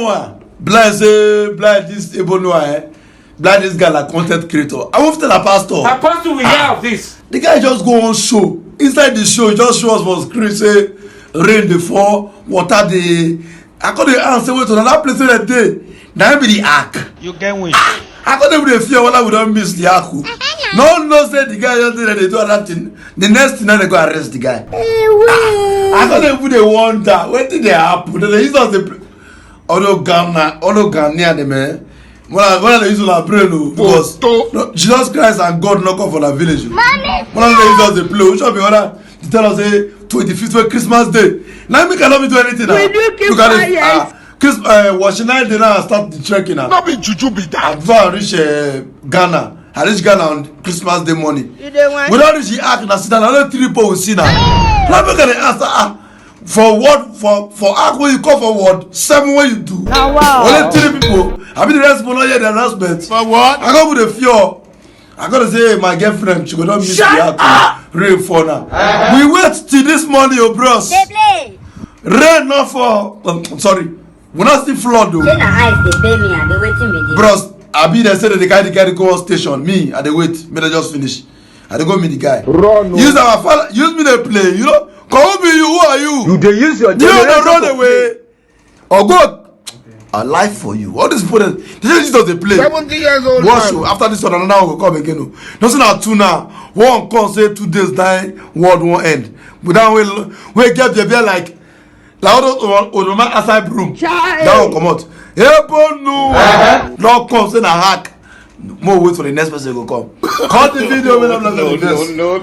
Noah. Blind this Ebo Noah, blind this guy like content creator. I won't tell a pastor. Apostle, we hear of this. The guy just go on show. Inside the show, he just show us for screen say rain dey fall, water dey. I call the answer wait to another place where they dey. Now be the ark. You get win. I call them the fear whether we don't miss the ark. No one knows that the guy just dey do another thing. The next thing now they go arrest the guy. I call them they wonder when did they happen. They use us the although Ghanaian the man. When they use our brain because no, Jesus Christ and God knock off for the village. When they use us the play, we should be order to tell us say 25th Christmas Day. Now we cannot do anything now. Look at this. Watching night they now start the trekking now. Not be juju be that. Before I reach Ghana. I reach Ghana on Christmas Day morning. We don't reach the ark now. See that another 3 people will see now. Now we can answer for what for ark when you call for what 7 when you do. Oh, wow. Only 3 people. I mean the rest will not hear the announcement. For what? I go with the fear. I gotta say my girlfriend she go not miss the ark. Rain fall now. We wait till this morning, oh bros. They play. Rain not fall. Sorry. We not see flood though. Say na eyes they pay me and they waiting me. Bros, I be there say that the guy go on station. Me, I dey wait. Me they just finish. I dey go meet the guy. Run. Use our father. Use me to play. You know. Come be you. Who are you? You dey use your You don't run away. Or go. A life for you. All these people they just use the play. 70 years old. Watch you. After this one, another one will come again. No, say na 2 now. One come say 2 days die. World won't end. But then we get the bear like on my outside room. That one come out. Ebo no. Don't come say na hack. More wait for the next person to come. Cut the video when I'm not the best. No.